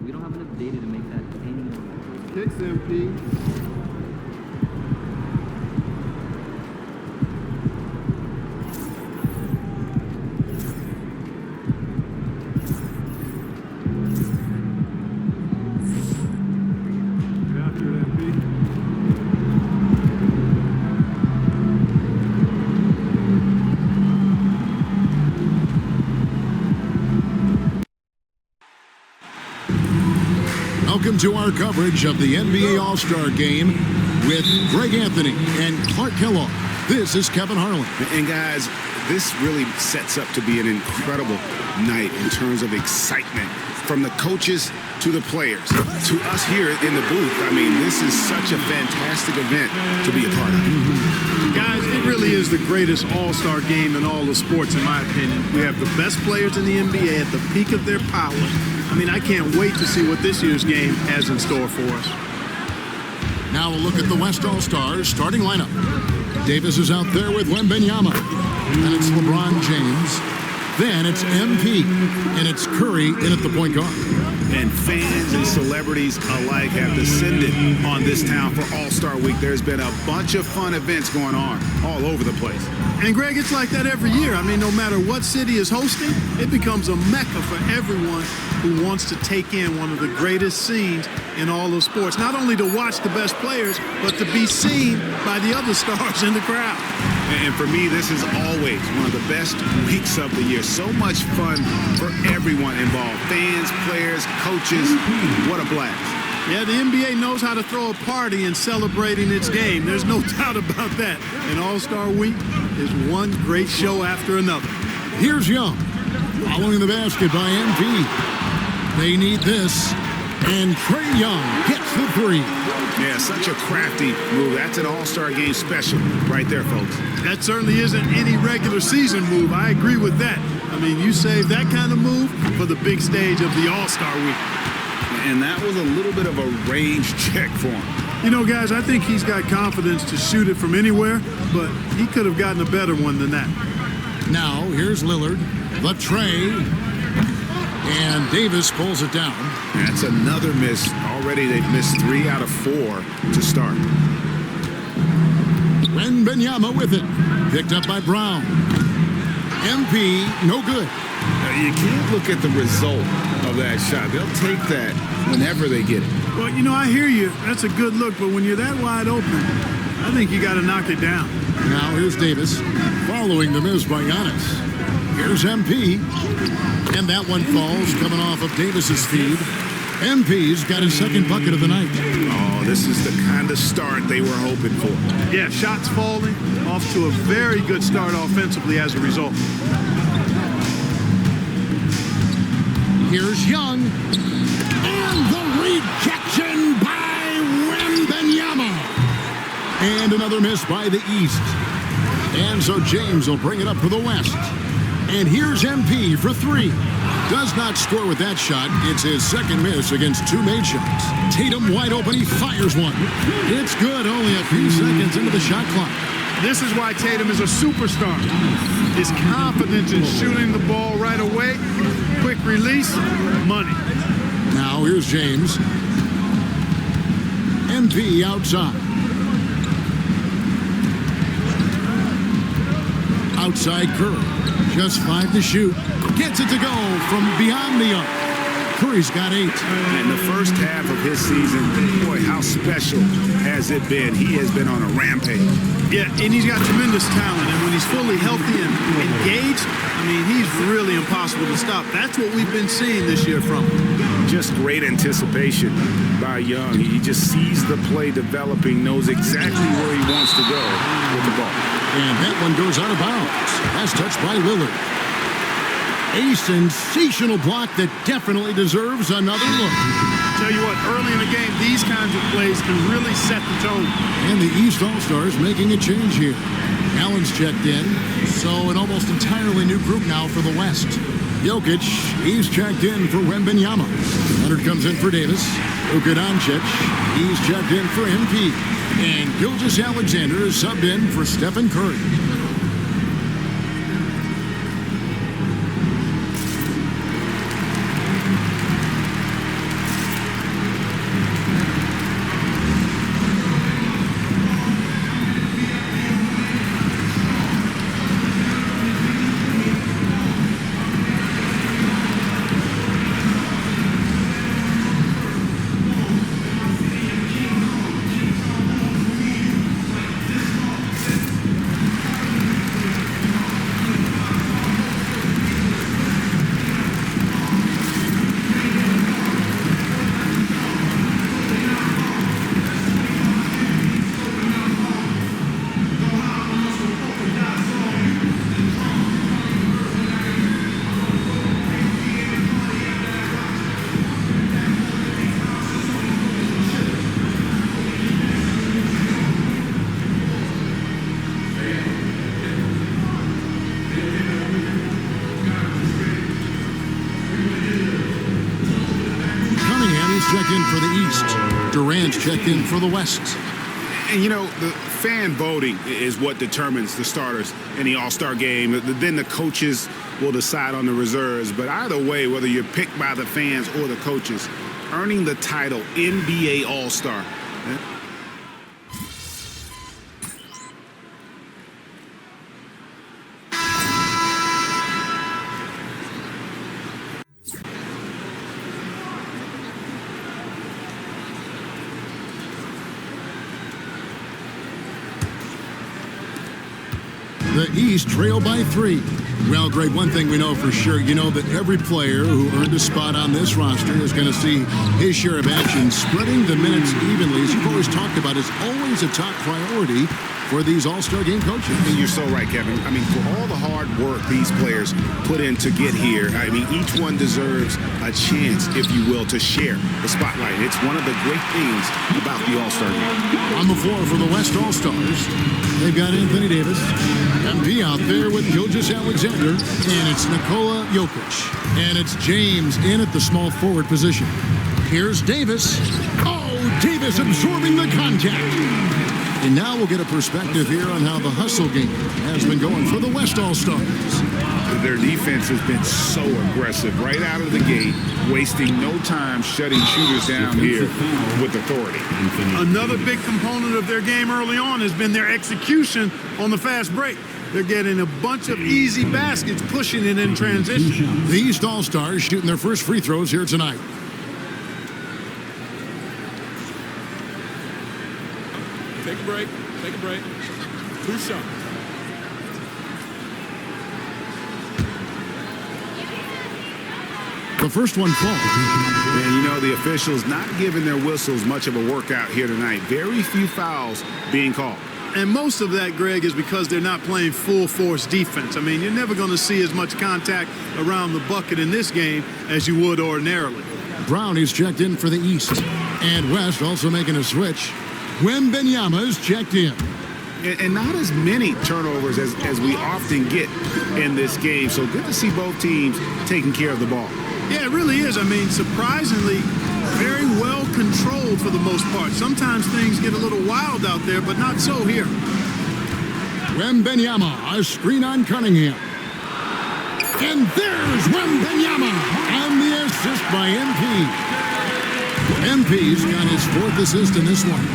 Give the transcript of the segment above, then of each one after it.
We don't have enough data to make that anymore. Kicks MP. Welcome to our coverage of the NBA All-Star Game with Greg Anthony and Clark Kellogg. This is Kevin Harlan. And guys, this really sets up to be an incredible night in terms of excitement from the coaches to the players to us here in the booth. I mean, this is such a fantastic event to be a part of. Guys, it really is the greatest all-star game in all the sports, in my opinion. We have the best players in the NBA at the peak of their power. I mean, I can't wait to see what this year's game has in store for us. Now a look at the West All-Stars starting lineup. Davis is out there with Wembanyama. Then it's LeBron James. Then it's MP. And it's Curry in at the point guard. And fans and celebrities alike have descended on this town for All-Star Week. There's been a bunch of fun events going on all over the place. And Greg, it's like that every year. I mean, no matter what city is hosting, it becomes a mecca for everyone who wants to take in one of the greatest scenes in all of sports. Not only to watch the best players, but to be seen by the other stars in the crowd. And for me, this is always one of the best weeks of the year. So much fun for everyone involved. Fans, players, coaches. What a blast. Yeah, the NBA knows how to throw a party in celebrating its game. There's no doubt about that. And All-Star Week is one great show after another. Here's Young, following the basket by MP. They need this, and Trae Young gets the three. Yeah, such a crafty move. That's an All-Star Game special right there, folks. That certainly isn't any regular season move. I agree with that. I mean, you save that kind of move for the big stage of the All-Star Week. And that was a little bit of a range check for him. You know, guys, I think he's got confidence to shoot it from anywhere, but he could have gotten a better one than that. Now, here's Lillard, the tray, and Davis pulls it down. That's another miss. Already they've missed 3 out of 4 to start. Wembanyama with it, picked up by Brown. MP, no good. You can't look at the result of that shot. They'll take that whenever they get it. Well, you know, I hear you. That's a good look, but when you're that wide open, I think you got to knock it down. Now here's Davis, following the miss by Giannis. Here's MP, and that one falls coming off of Davis's feed. MP's got his second bucket of the night. Oh, this is the kind of start they were hoping for. Yeah, shots falling, off to a very good start offensively as a result. Here's Young, and the rejection by Wembanyama. And another miss by the East. And so James will bring it up for the West. And here's MP for 3. Does not score with that shot. It's his second miss against 2 made shots. Tatum wide open. He fires one. It's good. Only a few seconds into the shot clock. This is why Tatum is a superstar. His confidence in shooting the ball right away, quick release, money. Now here's James. MP outside. Outside Curry. Just 5 to shoot. Gets it to go from beyond the arc. Curry's got 8. In the first half of his season, boy, how special has it been? He has been on a rampage. Yeah, and he's got tremendous talent. And when he's fully healthy and engaged, I mean, he's really impossible to stop. That's what we've been seeing this year from him. Just great anticipation by Young. He just sees the play developing, knows exactly where he wants to go with the ball. And that one goes out of bounds. Last touch by Lillard. A sensational block that definitely deserves another look. Tell you what, early in the game, these kinds of plays can really set the tone. And the East All-Stars making a change here. Allen's checked in, so an almost entirely new group now for the West. Jokic, he's checked in for Wembanyama. Leonard comes in for Davis. Luka Doncic, he's checked in for MP. And Gilgeous-Alexander is subbed in for Stephen Curry. checked in for the East. Durant's checked in for the West. And, you know, the fan voting is what determines the starters in the All-Star game. Then the coaches will decide on the reserves. But either way, whether you're picked by the fans or the coaches, earning the title NBA All-Star. The East trail by 3. Well, Greg, one thing we know for sure, you know that every player who earned a spot on this roster is going to see his share of action. Spreading the minutes evenly, as you've always talked about, is always a top priority for these All-Star game coaches. And you're so right, Kevin. I mean, for all the hard work these players put in to get here, I mean, each one deserves a chance, if you will, to share the spotlight. It's one of the great things about the All-Star game. On the floor for the West All-Stars, they've got Anthony Davis, MP out there with Gilgeous Alexander, and it's Nikola Jokic. And it's James in at the small forward position. Here's Davis. Oh, Davis absorbing the contact. And now we'll get a perspective here on how the hustle game has been going for the West All-Stars. Their defense has been so aggressive right out of the gate, wasting no time shutting shooters down here with authority. Another big component of their game early on has been their execution on the fast break. They're getting a bunch of easy baskets, pushing it in transition. The East All-Stars shooting their first free throws here tonight. Take a break. Take a break. 2 shots. The first one falls. And you know, the officials not giving their whistles much of a workout here tonight. Very few fouls being called. And most of that, Greg, is because they're not playing full-force defense. I mean, you're never going to see as much contact around the bucket in this game as you would ordinarily. Brown is checked in for the East. And West also making a switch. Wembanyama's checked in. And not as many turnovers as we often get in this game. So good to see both teams taking care of the ball. Yeah, it really is. I mean, surprisingly, very well controlled for the most part. Sometimes things get a little wild out there, but not so here. Wembanyama, a screen on Cunningham. And there's Wembanyama on the assist by MP. MP's got his 4th assist in this one.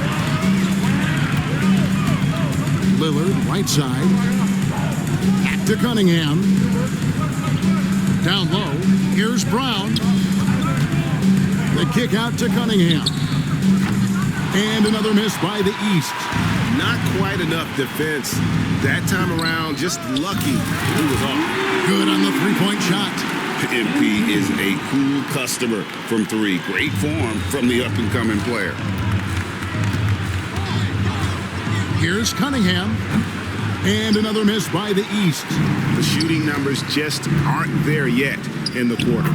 Lillard, right side. Back to Cunningham. Down low. Here's Brown. The kick out to Cunningham. And another miss by the East. Not quite enough defense that time around. Just lucky he was off. Good on the three-point shot. MP is a cool customer from 3. Great form from the up-and-coming player. Here's Cunningham. And another miss by the East. The shooting numbers just aren't there yet in the quarter.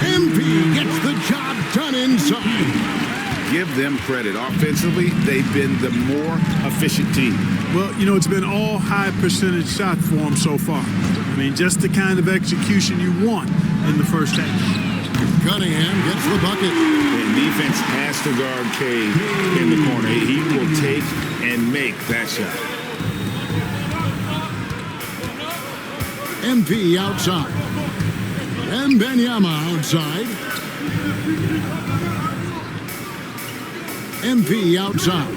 MP gets the job done inside. Give them credit. Offensively, they've been the more efficient team. Well, you know, it's been all high percentage shot for them so far. I mean, just the kind of execution you want in the first half. Cunningham gets the bucket. And defense has to guard Cade in the corner. He will take and make that shot. MP outside. Wembanyama outside. MP outside.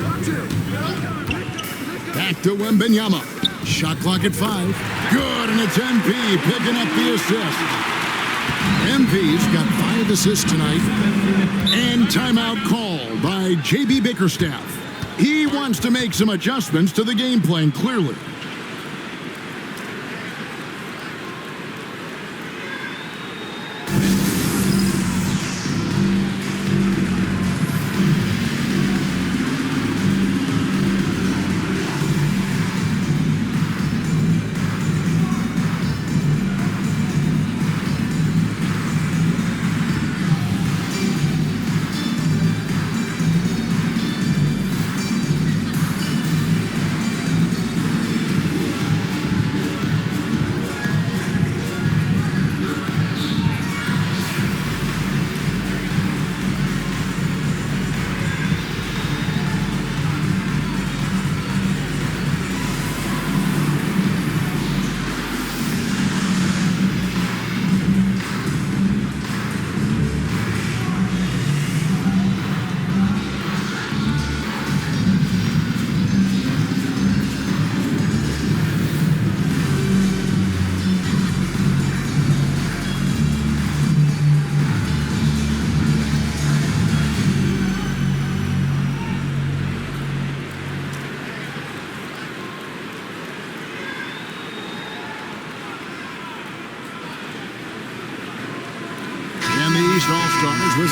Back to Wembanyama. Shot clock at 5. Good, and it's MP picking up the assist. MP's got 5 assists tonight. And timeout call by J.B. Bickerstaff. He wants to make some adjustments to the game plan, clearly.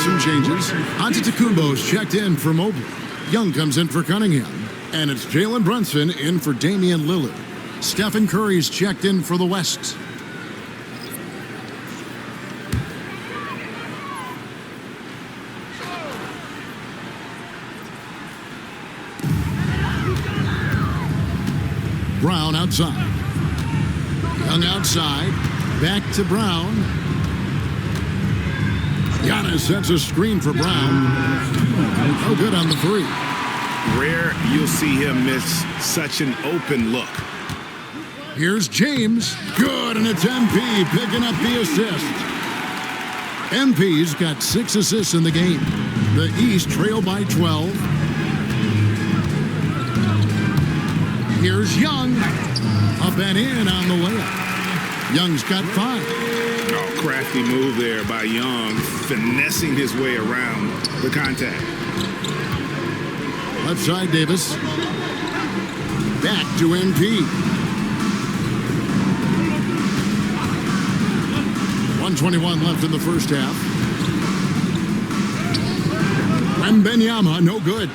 some changes. Antetokounmpo's checked in for Mobley. Young comes in for Cunningham. And it's Jalen Brunson in for Damian Lillard. Stephen Curry's checked in for the West. Brown outside. Young outside. Back to Brown. Giannis sets a screen for Brown. No good on the three. Rare you'll see him miss such an open look. Here's James. Good, and it's MP picking up the assist. MP's got 6 assists in the game. The East trail by 12. Here's Young. Up and in on the layup. Young's got 5. Oh, crafty move there by Young, finessing his way around the contact. Left side, Davis. Back to MP. 1:21 left in the first half. Wembanyama, no good.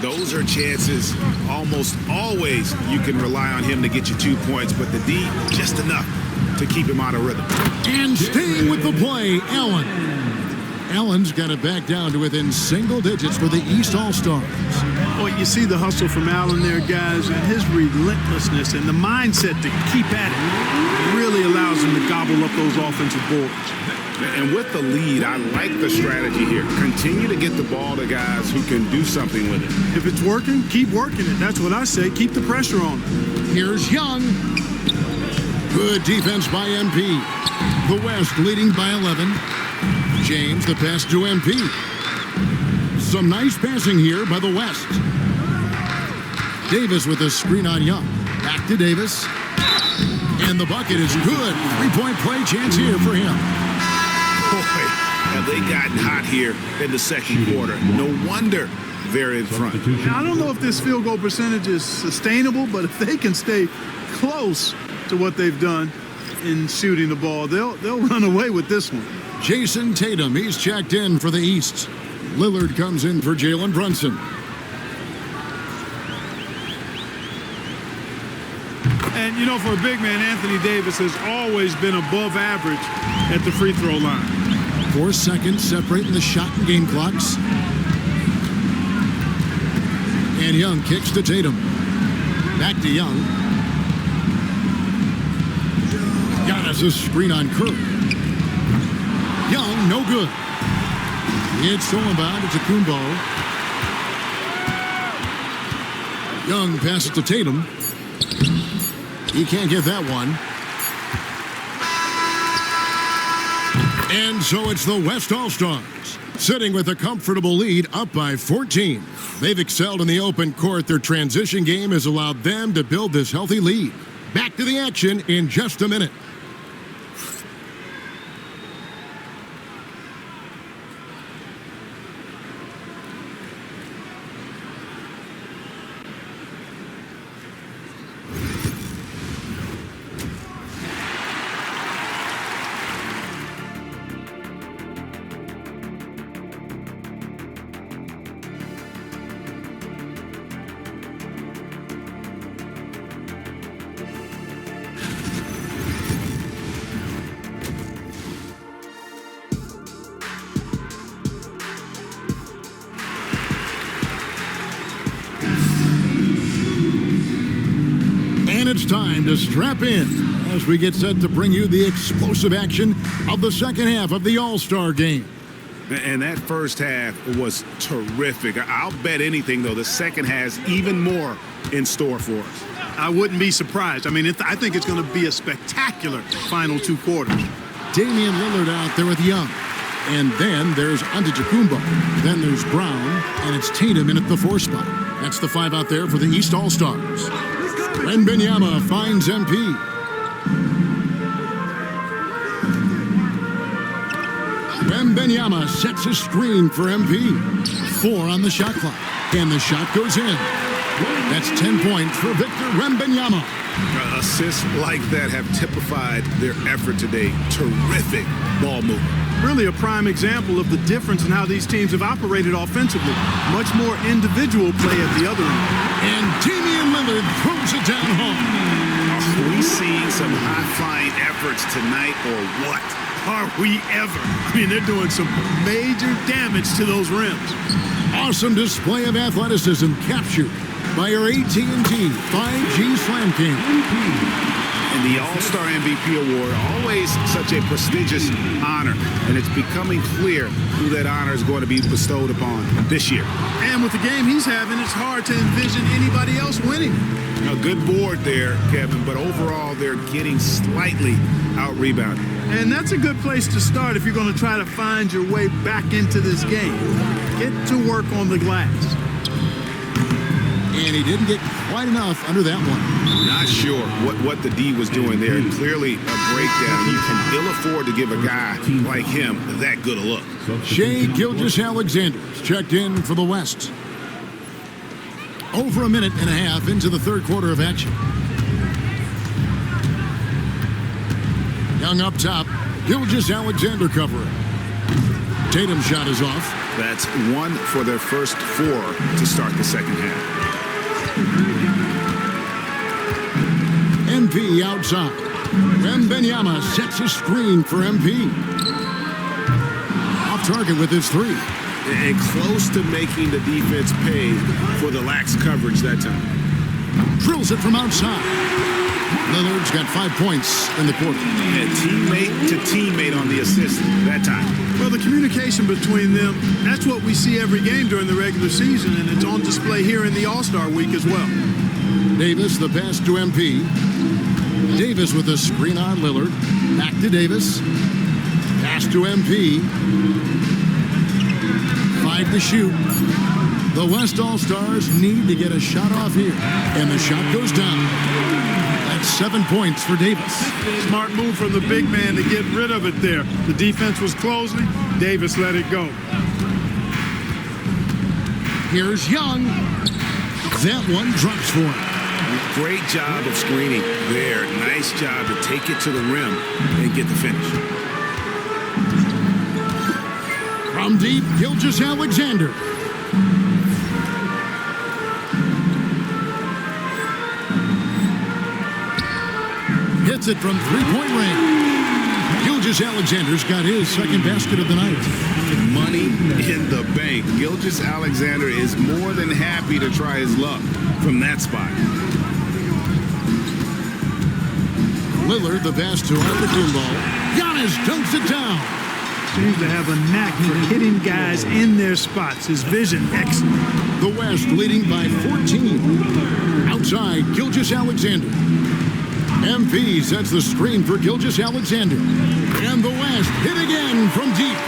Those are chances almost always you can rely on him to get you 2 points, but the D, just enough to keep him out of rhythm. And staying with the play, Allen. Allen's got it back down to within single digits for the East All-Stars. Well, you see the hustle from Allen there, guys, and his relentlessness and the mindset to keep at it really allows him to gobble up those offensive boards. And with the lead, I like the strategy here. Continue to get the ball to guys who can do something with it. If it's working, keep working it. That's what I say. Keep the pressure on him. Here's Young. Good defense by MP. The West leading by 11. James, the pass to MP. Some nice passing here by the West. Davis with a screen on Young. Back to Davis. And the bucket is good. 3-point play chance here for him. Boy, have they gotten hot here in the second quarter. No wonder they're in front. Now, I don't know if this field goal percentage is sustainable, but if they can stay close to what they've done in shooting the ball, they'll run away with this one. Jason Tatum, he's checked in for the East. Lillard comes in for Jalen Brunson. And, you know, for a big man, Anthony Davis has always been above average at the free throw line. 4 seconds separating the shot and game clocks. And Young kicks to Tatum. Back to Young. Giannis a screen on Curry. Young, no good. It's stolen by Antetokounmpo. Young passes to Tatum. He can't get that one. And so it's the West All-Stars, sitting with a comfortable lead, up by 14. They've excelled in the open court. Their transition game has allowed them to build this healthy lead. Back to the action in just a minute. It's time to strap in as we get set to bring you the explosive action of the second half of the All-Star game. And that first half was terrific. I'll bet anything, though, the second has even more in store for us. I wouldn't be surprised. I mean, I think it's going to be a spectacular final 2 quarters. Damian Lillard out there with Young. And then there's Antetokounmpo. Then there's Brown. And it's Tatum in at the 4 spot. That's the 5 out there for the East All-Stars. Wembanyama finds MP. Wembanyama sets a screen for MP. 4 on the shot clock. And the shot goes in. That's 10 points for Victor Wembanyama. Assists like that have typified their effort today. Terrific ball movement. Really a prime example of the difference in how these teams have operated offensively. Much more individual play at the other end. And Damian Lillard throws it down home. Are we seeing some high-flying efforts tonight or what? Are we ever? I mean, they're doing some major damage to those rims. Awesome display of athleticism captured by your AT&T 5G Slam King. And the All-Star MVP Award, always such a prestigious honor, and it's becoming clear who that honor is going to be bestowed upon this year. And with the game he's having, it's hard to envision anybody else winning. A good board there, Kevin, but overall they're getting slightly out-rebounded. And that's a good place to start if you're going to try to find your way back into this game. Get to work on the glass. And he didn't get quite enough under that one. Not sure what the D was doing there. Clearly a breakdown. You can ill afford to give a guy like him that good a look. Shai Gilgeous-Alexander's checked in for the West. Over a minute and a half into the third quarter of action. Young up top, Gilgeous-Alexander covering. Tatum's shot is off. That's one for their first four to start the second half. MP outside. Wembanyama sets a screen for MP. Off target with his three. And close to making the defense pay for the lax coverage that time. Drills it from outside. Lillard's got 5 points in the quarter. And teammate to teammate on the assist that time. Well, the communication between them, that's what we see every game during the regular season, and it's on display here in the All-Star week as well. Davis, the pass to MP. Davis with a screen on Lillard. Back to Davis. Pass to MP. 5 to shoot. The West All-Stars need to get a shot off here. And the shot goes down. That's 7 points for Davis. Smart move from the big man to get rid of it there. The defense was closing. Davis let it go. Here's Young. That one drops for him. Great job of screening there. Nice job to take it to the rim and get the finish. From deep, Gilgeous-Alexander. Hits it from three-point range. Gilgeous-Alexander's got his second basket of the night. Money in the bank. Gilgeous-Alexander is more than happy to try his luck from that spot. Lillard, the pass to Antetokounmpo. Giannis dunks it down. Seems to have a knack for hitting guys in their spots. His vision, excellent. The West leading by 14. Outside, Gilgeous-Alexander. MP sets the screen for Gilgeous-Alexander. And the West hit again from deep.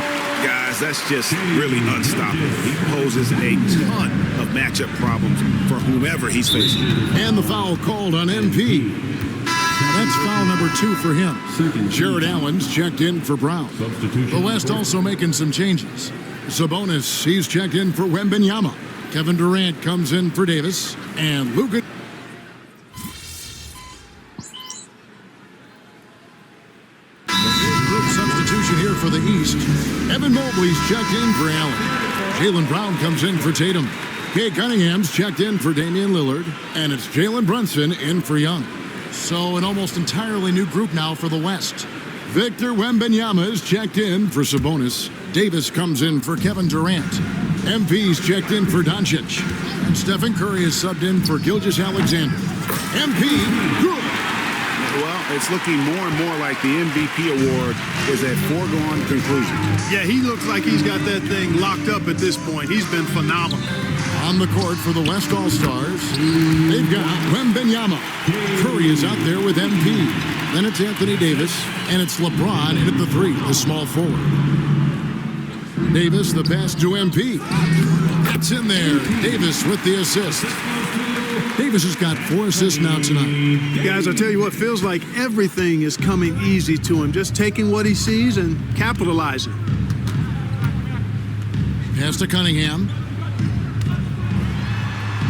Guys, that's just really unstoppable. He poses a ton of matchup problems for whomever he's facing. And the foul called on MP. That's foul number 2 for him. Jared Allen's checked in for Brown. The West also making some changes. Sabonis, he's checked in for Wembanyama. Kevin Durant comes in for Davis. And Luka. Good substitution here for the East. Evan Mobley's checked in for Allen. Jaylen Brown comes in for Tatum. Kay Cunningham's checked in for Damian Lillard. And it's Jalen Brunson in for Young. So an almost entirely new group now for the West. Victor Wembanyama is checked in for Sabonis. Davis comes in for Kevin Durant. MP's checked in for Doncic. And Stephen Curry is subbed in for Gilgeous-Alexander. MP, good. Well, it's looking more and more like the MVP award is a foregone conclusion. Yeah, he looks like he's got that thing locked up at this point. He's been phenomenal. On the court for the West All-Stars, they've got Wembanyama. Curry is out there with MP. Then it's Anthony Davis, and it's LeBron in at the 3, the small forward. Davis, the pass to MP. It's in there. Davis with the assist. Davis has got 4 assists now tonight. Guys, I tell you what, feels like everything is coming easy to him. Just taking what he sees and capitalizing. Pass to Cunningham.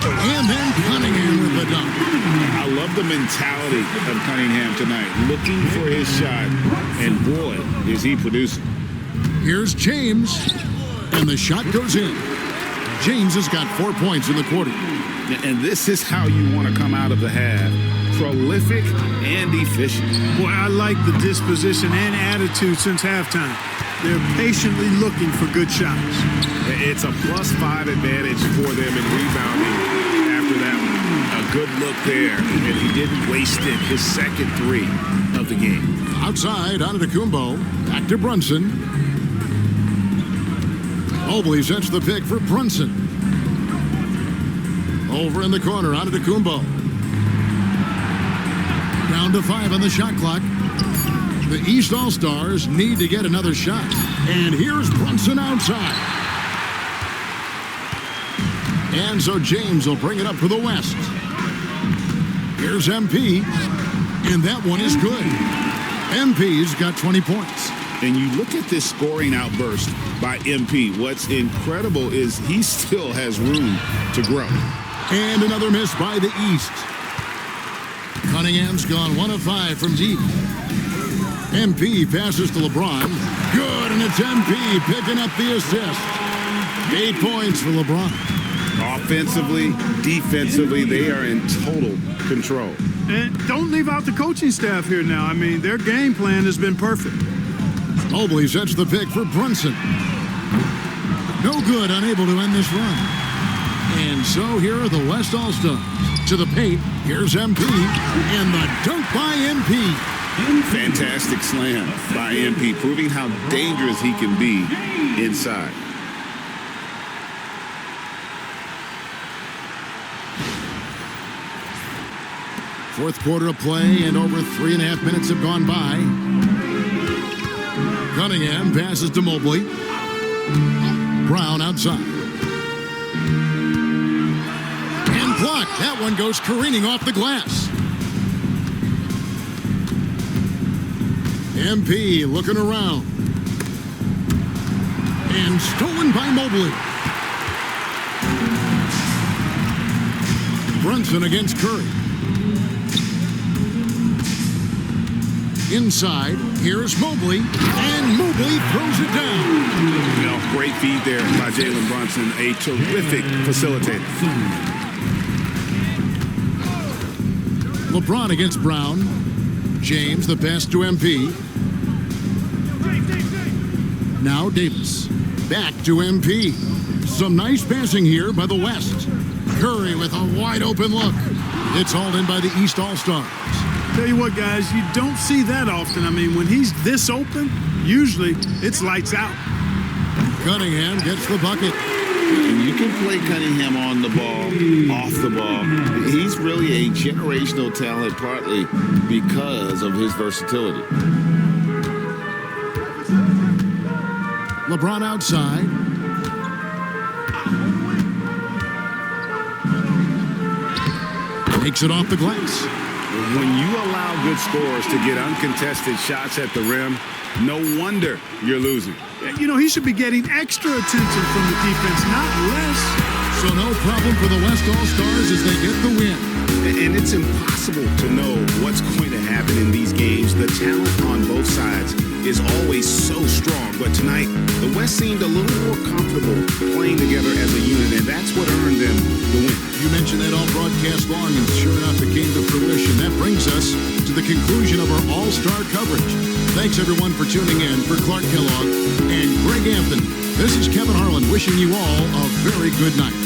And then Cunningham with the dunk. I love the mentality of Cunningham tonight, looking for his shot, and boy, is he producing. Here's James, and the shot goes in. James has got 4 points in the quarter. And this is how you want to come out of the half. Prolific and efficient. Boy, I like the disposition and attitude since halftime. They're patiently looking for good shots. It's a +5 advantage for them in rebounding after that one. A good look there, and he didn't waste it. His second three of the game. Outside, Antetokounmpo. Back to Brunson. Mobley sets the pick for Brunson. Over in the corner, Antetokounmpo. Down to 5 on the shot clock. The East All-Stars need to get another shot. And here's Brunson outside. And so James will bring it up for the West. Here's MP. And that one is good. MP's got 20 points. And you look at this scoring outburst by MP. What's incredible is he still has room to grow. And another miss by the East. Cunningham's gone 1 of 5 from deep. MP passes to LeBron. Good, and it's MP picking up the assist. 8 points for LeBron. Offensively, defensively, they are in total control. And don't leave out the coaching staff here now. I mean, their game plan has been perfect. Mobley sets the pick for Brunson. No good, unable to end this run. And so here are the West All-Stars. To the paint, here's MP, and the dunk by MP. Fantastic slam by MP, proving how dangerous he can be inside. Fourth quarter of play, and over 3.5 minutes have gone by. Cunningham passes to Mobley. Brown outside. And blocked. That one goes careening off the glass. MP looking around. And stolen by Mobley. Brunson against Curry. Inside, here's Mobley, and Mobley throws it down. You know, great feed there by Jalen Brunson, a terrific facilitator. LeBron against Brown. James, the pass to MP. Now Davis. Back to MP. Some nice passing here by the West. Curry with a wide open look. It's hauled in by the East All-Stars. Tell you what, guys, you don't see that often. I mean, when he's this open, usually it's lights out. Cunningham gets the bucket. And you can play Cunningham on the ball, off the ball. He's really a generational talent, partly because of his versatility. LeBron outside. Takes it off the glass. When you allow good scorers to get uncontested shots at the rim, no wonder you're losing. You know, he should be getting extra attention from the defense, not less. So no problem for the West All-Stars as they get the win. And it's impossible to know what's going to happen in these games. The talent on both sides is always so strong. But tonight, the West seemed a little more comfortable playing together as a unit, and that's what earned them the win. You mentioned that all broadcast long, and sure enough, it came to fruition. That brings us to the conclusion of our All-Star coverage. Thanks, everyone, for tuning in. For Clark Kellogg and Greg Anthony, this is Kevin Harlan wishing you all a very good night.